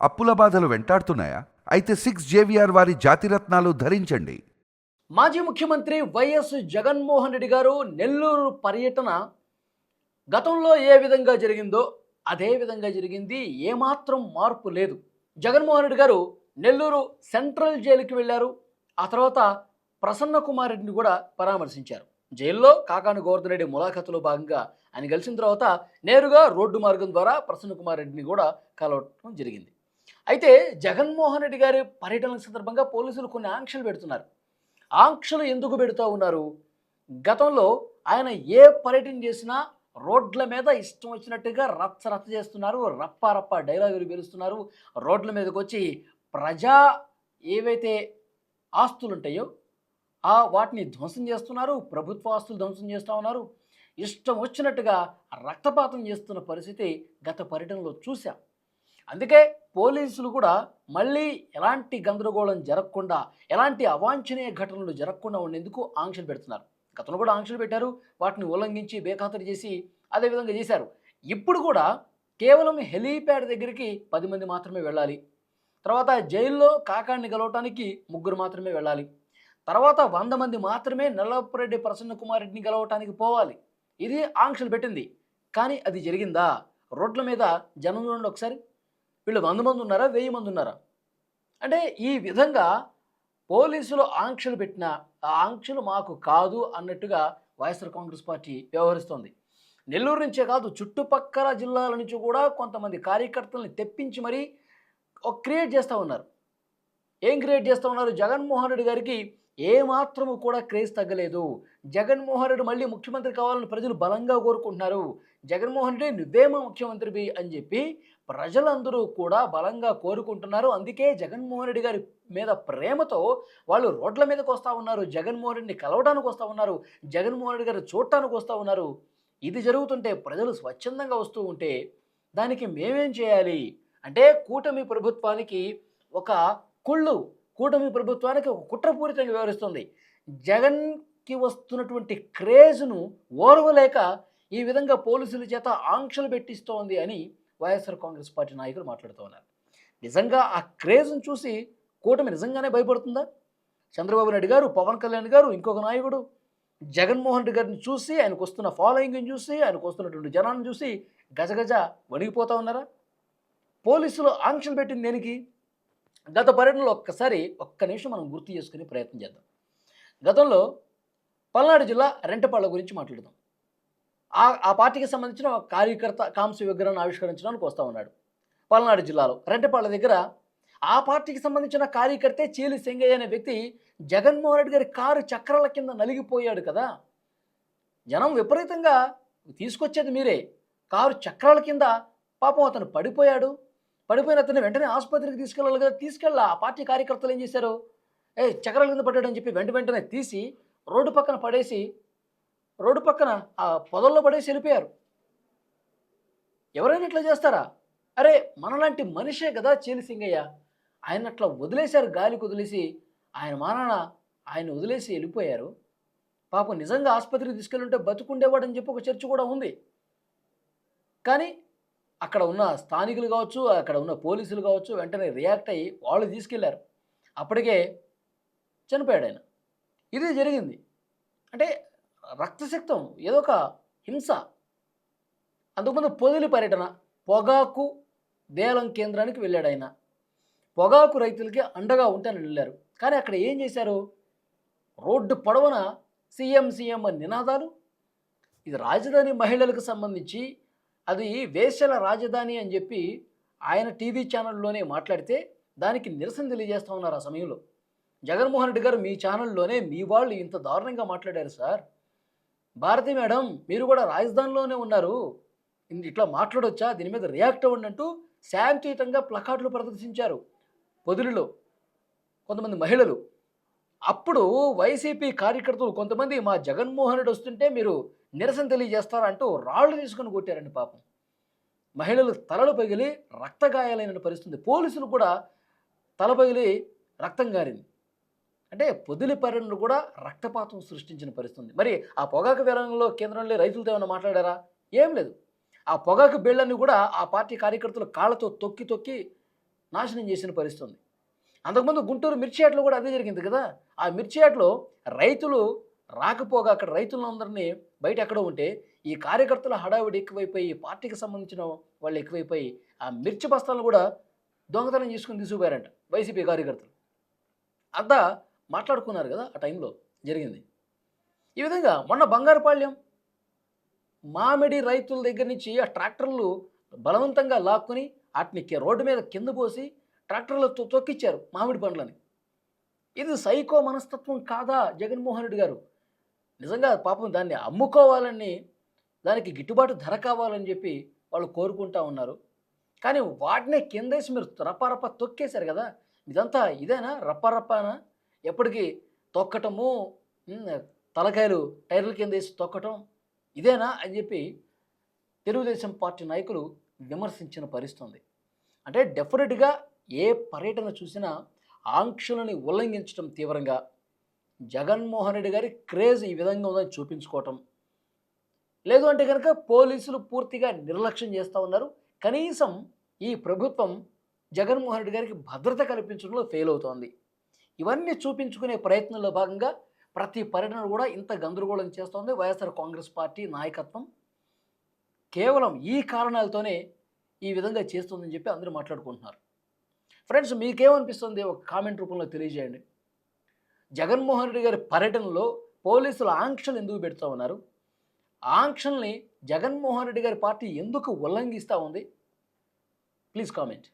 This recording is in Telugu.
అప్పుల బాధలు వెంటాడుతున్నాయా? అయితే 6 JVR వారి జాతిరత్నాలు ధరించండి. మాజీ ముఖ్యమంత్రి వైఎస్ జగన్మోహన్ రెడ్డి గారు నెల్లూరు పర్యటన గతంలో ఏ విధంగా జరిగిందో అదే విధంగా జరిగింది. ఏమాత్రం మార్పు లేదు. జగన్మోహన్ రెడ్డి గారు నెల్లూరు సెంట్రల్ జైలుకి వెళ్ళారు. ఆ తర్వాత ప్రసన్న కుమార్ రెడ్డిని కూడా పరామర్శించారు. జైల్లో కాకాని గోవర్ధన్ రెడ్డి ములాఖతులో భాగంగా ఆయన కలిసిన తర్వాత నేరుగా రోడ్డు మార్గం ద్వారా ప్రసన్న కుమార్ రెడ్డిని కూడా కలవటం జరిగింది. అయితే జగన్మోహన్ రెడ్డి గారి పర్యటన సందర్భంగా పోలీసులు కొన్ని ఆంక్షలు పెడుతున్నారు. ఆంక్షలు ఎందుకు పెడుతూ ఉన్నారు? గతంలో ఆయన ఏ పర్యటన చేసినా రోడ్ల మీద ఇష్టం వచ్చినట్టుగా రచ్చ రచ్చ చేస్తున్నారు, రప్ప డైలాగులు పేలుస్తున్నారు. రోడ్ల మీదకి వచ్చి ప్రజా ఏవైతే ఆస్తులు ఉంటాయో వాటిని ధ్వంసం చేస్తున్నారు, ప్రభుత్వ ఆస్తులు ధ్వంసం చేస్తూ ఉన్నారు. ఇష్టం వచ్చినట్టుగా రక్తపాతం చేస్తున్న పరిస్థితి గత పర్యటనలో చూశాం. అందుకే పోలీసులు కూడా మళ్ళీ ఎలాంటి గందరగోళం జరగకుండా, ఎలాంటి అవాంఛనీయ ఘటనలు జరగకుండా ఉండేందుకు ఆంక్షలు పెడుతున్నారు. గతంలో కూడా ఆంక్షలు పెట్టారు, వాటిని ఉల్లంఘించి బేఖాతరు చేసి అదేవిధంగా చేశారు. ఇప్పుడు కూడా కేవలం హెలీప్యాడ్ దగ్గరికి 10 మంది మాత్రమే వెళ్ళాలి. తర్వాత జైల్లో కాకాడిని గెలవటానికి 3 మాత్రమే వెళ్ళాలి. తర్వాత 100 మంది మాత్రమే నల్లపురెడ్డి ప్రసన్న కుమార్ రెడ్డిని గెలవటానికి పోవాలి. ఇది ఆంక్షలు పెట్టింది. కానీ అది జరిగిందా? రోడ్ల మీద జనం చూడండి ఒకసారి. వీళ్ళు 100 మంది ఉన్నారా, 1000 మంది ఉన్నారా? అంటే ఈ విధంగా పోలీసులు ఆంక్షలు పెట్టినా ఆ ఆంక్షలు మాకు కాదు అన్నట్టుగా వైఎస్ఆర్ కాంగ్రెస్ పార్టీ వ్యవహరిస్తోంది. నెల్లూరు నుంచే కాదు, చుట్టుపక్కల జిల్లాల నుంచి కూడా కొంతమంది కార్యకర్తల్ని తెప్పించి మరీ క్రియేట్ చేస్తూ ఉన్నారు. ఏం క్రియేట్ చేస్తూ ఉన్నారు? జగన్మోహన్ రెడ్డి గారికి ఏమాత్రము కూడా క్రేజ్ తగ్గలేదు. జగన్మోహన్ రెడ్డి మళ్ళీ ముఖ్యమంత్రి కావాలని ప్రజలు బలంగా కోరుకుంటున్నారు. జగన్మోహన్ రెడ్డి నువ్వేమో ముఖ్యమంత్రివి అని చెప్పి ప్రజలందరూ కూడా బలంగా కోరుకుంటున్నారు. అందుకే జగన్మోహన్ రెడ్డి గారి మీద ప్రేమతో వాళ్ళు రోడ్ల మీదకి వస్తూ ఉన్నారు. జగన్మోహన్ రెడ్డిని కలవడానికి వస్తూ ఉన్నారు. జగన్మోహన్ రెడ్డి గారు చూడటానికి వస్తూ ఉన్నారు. ఇది జరుగుతుంటే, ప్రజలు స్వచ్ఛందంగా వస్తూ ఉంటే దానికి మేమేం చేయాలి అంటే, కూటమి ప్రభుత్వానికి ఒక కూటమి ప్రభుత్వానికి ఒక కుట్రపూరితంగా వ్యవహరిస్తుంది. జగన్కి వస్తున్నటువంటి క్రేజ్ను ఓర్వలేక ఈ విధంగా పోలీసుల చేత ఆంక్షలు పెట్టిస్తోంది అని వైఎస్ఆర్ కాంగ్రెస్ పార్టీ నాయకులు మాట్లాడుతూ ఉన్నారు. నిజంగా ఆ క్రేజ్ను చూసి కూటమి నిజంగానే భయపడుతుందా? చంద్రబాబు నాయుడు గారు, పవన్ కళ్యాణ్ గారు, ఇంకొక నాయకుడు జగన్మోహన్ రెడ్డి గారిని చూసి, ఆయనకు వస్తున్న ఫాలోయింగ్ని చూసి, ఆయనకు వస్తున్నటువంటి జనాన్ని చూసి గజగజ వణిగిపోతూ ఉన్నారా? పోలీసులు ఆంక్షలు పెట్టింది దేనికి? గత పర్యటనలో ఒక్క నిమిషం మనం గుర్తు చేసుకునే ప్రయత్నం చేద్దాం. గతంలో పల్నాడు జిల్లా రెంటపాళ్ల గురించి మాట్లాడదాం. ఆ పార్టీకి సంబంధించిన ఒక కార్యకర్త కాంస్య విగ్రహాన్ని ఆవిష్కరించడానికి వస్తూ ఉన్నాడు. పల్నాడు జిల్లాలో రెంటపాళ్ల దగ్గర ఆ పార్టీకి సంబంధించిన కార్యకర్తే చీలి సింగయ్య అనే వ్యక్తి జగన్మోహన్ రెడ్డి గారి కారు చక్రాల కింద నలిగిపోయాడు కదా. జనం విపరీతంగా తీసుకొచ్చేది మీరే. కారు చక్రాల కింద పాపం అతను పడిపోయాడు. పడిపోయిన అతను వెంటనే ఆసుపత్రికి తీసుకెళ్ళాలి కదా. ఆ పార్టీ కార్యకర్తలు ఏం చేశారు? చక్రాల కింద పడ్డాడని చెప్పి వెంటనే తీసి రోడ్డు పక్కన పడేసి, రోడ్డు పక్కన ఆ పొదల్లో పడేసి వెళ్ళిపోయారు. ఎవరైనా ఇట్లా చేస్తారా? అరే, మనలాంటి మనిషే కదా చీలి సింగయ్య. ఆయన అట్లా వదిలేశారు, గాలికి వదిలేసి. ఆయన మానాన ఆయన వదిలేసి వెళ్ళిపోయారు. పాపం నిజంగా ఆసుపత్రికి తీసుకెళ్ళుంటే బతుకుండేవాడని చెప్పి ఒక చర్చ కూడా ఉంది. కానీ అక్కడ ఉన్న స్థానికులు కావచ్చు, అక్కడ ఉన్న పోలీసులు కావచ్చు, వెంటనే రియాక్ట్ అయ్యి వాళ్ళు తీసుకెళ్లారు. అప్పటికే చనిపోయాడు ఆయన. ఇది జరిగింది. అంటే రక్తసిక్తం, ఏదో ఒక హింస. అంతకుముందు పొదిలి పర్యటన, పొగాకు వేలం కేంద్రానికి వెళ్ళాడు ఆయన. పొగాకు రైతులకి అండగా ఉంటానని వెళ్ళారు. కానీ అక్కడ ఏం చేశారు? రోడ్డు పొడవున సీఎం అని నినాదాలు. ఇది రాజధాని మహిళలకు సంబంధించి, అది వేశ్యల రాజధాని అని చెప్పి ఆయన టీవీ ఛానల్లోనే మాట్లాడితే దానికి నిరసన తెలియజేస్తూ ఉన్నారు. ఆ సమయంలో జగన్మోహన్ రెడ్డి గారు, మీ ఛానల్లోనే మీ వాళ్ళు ఇంత దారుణంగా మాట్లాడారు సార్. భారతి మేడం, మీరు కూడా రాజధానిలోనే ఉన్నారు, ఇట్లా మాట్లాడొచ్చా? దీని మీద రియాక్ట్ అవ్వండి అంటూ శాంతియుతంగా ప్లకార్డులు ప్రదర్శించారు పొదిలిలో కొంతమంది మహిళలు. అప్పుడు వైసీపీ కార్యకర్తలు కొంతమంది, మా జగన్మోహన్ రెడ్డి వస్తుంటే మీరు నిరసన తెలియజేస్తారంటూ రాళ్లు తీసుకుని కొట్టారండి. పాపం మహిళలు తలలు పగిలి రక్తగాయాలైన పరిస్థితి. పోలీసులు కూడా తల పగిలి రక్తం గారింది. అంటే పొదిలి పర్యటనలు కూడా రక్తపాతం సృష్టించిన పరిస్థితి. మరి ఆ పొగాకు వేలంలో కేంద్రంలో రైతులతో ఏమైనా మాట్లాడారా? ఏం లేదు. ఆ పొగాకు బిళ్ళని కూడా ఆ పార్టీ కార్యకర్తలు కాళ్ళతో తొక్కి నాశనం చేసిన పరిస్థితి ఉంది. అంతకుముందు గుంటూరు మిర్చి యార్డ్‌లో కూడా అదే జరిగింది కదా! ఆ మిర్చి యార్డ్‌లో రైతులు రాకపోగా అక్కడ రైతులందరినీ బయట ఎక్కడో ఉంటే, ఈ కార్యకర్తల హడావిడి ఎక్కువైపోయి, పార్టీకి సంబంధించిన వాళ్ళు ఎక్కువైపోయి, ఆ మిర్చి బస్తాలను కూడా దొంగతనం చేసుకొని తీసుకుపోయారంట వైసీపీ కార్యకర్తలు. అంతా మాట్లాడుకున్నారు కదా! ఆ టైంలో జరిగింది. ఈ విధంగా మొన్న బంగారుపాళ్యం మామిడి రైతుల దగ్గర నుంచి ఆ ట్రాక్టర్లు బలవంతంగా లాక్కొని ఆటిని రోడ్డు మీద కింద పోసి ట్రాక్టర్లతో తొక్కిచ్చారు మామిడి పండ్లని. ఇది సైకో మనస్తత్వం కాదా జగన్మోహన్ రెడ్డి గారు? నిజంగా పాపం దాన్ని అమ్ముకోవాలని, దానికి గిట్టుబాటు ధర కావాలని చెప్పి వాళ్ళు కోరుకుంటా ఉన్నారు. కానీ వాటినే కిందేసి మీరు రప్ప తొక్కేశారు కదా! ఇదంతా ఇదేనా రప్పనా? ఎప్పటికి తొక్కటము, తలకాయలు టైర్ల కిందేసి తొక్కటం ఇదేనా అని చెప్పి తెలుగుదేశం పార్టీ నాయకులు విమర్శించిన పరిస్థితి ఉంది. అంటే డెఫినెట్‌గా ఏ పర్యటన చూసినా ఆంక్షలని ఉల్లంఘించడం తీవ్రంగా, జగన్మోహన్ రెడ్డి గారి క్రేజ్ ఈ విధంగా ఉందని చూపించుకోవటం. లేదు అంటే గనక పోలీసులు పూర్తిగా నిర్లక్ష్యం చేస్తూ ఉన్నారు. కనీసం ఈ ప్రభుత్వం జగన్మోహన్ రెడ్డి గారికి భద్రత కల్పించడంలో ఫెయిల్ అవుతోంది. ఇవన్నీ చూపించుకునే ప్రయత్నంలో భాగంగా ప్రతి పర్యటన కూడా ఇంత గందరగోళం చేస్తోంది వైఎస్ఆర్ కాంగ్రెస్ పార్టీ నాయకత్వం. కేవలం ఈ కారణాలతోనే ఈ విధంగా చేస్తుందని చెప్పి అందరూ మాట్లాడుకుంటున్నారు. ఫ్రెండ్స్, మీకేమనిపిస్తుంది? ఒక కామెంట్ రూపంలో తెలియజేయండి. జగన్మోహన్ రెడ్డి గారి పర్యటనలో పోలీసులు ఆంక్షలు ఎందుకు పెడుతూ ఉన్నారు? ఆంక్షల్ని జగన్మోహన్ రెడ్డి గారి పార్టీ ఎందుకు ఉల్లంఘిస్తూ ఉంది? Please comment.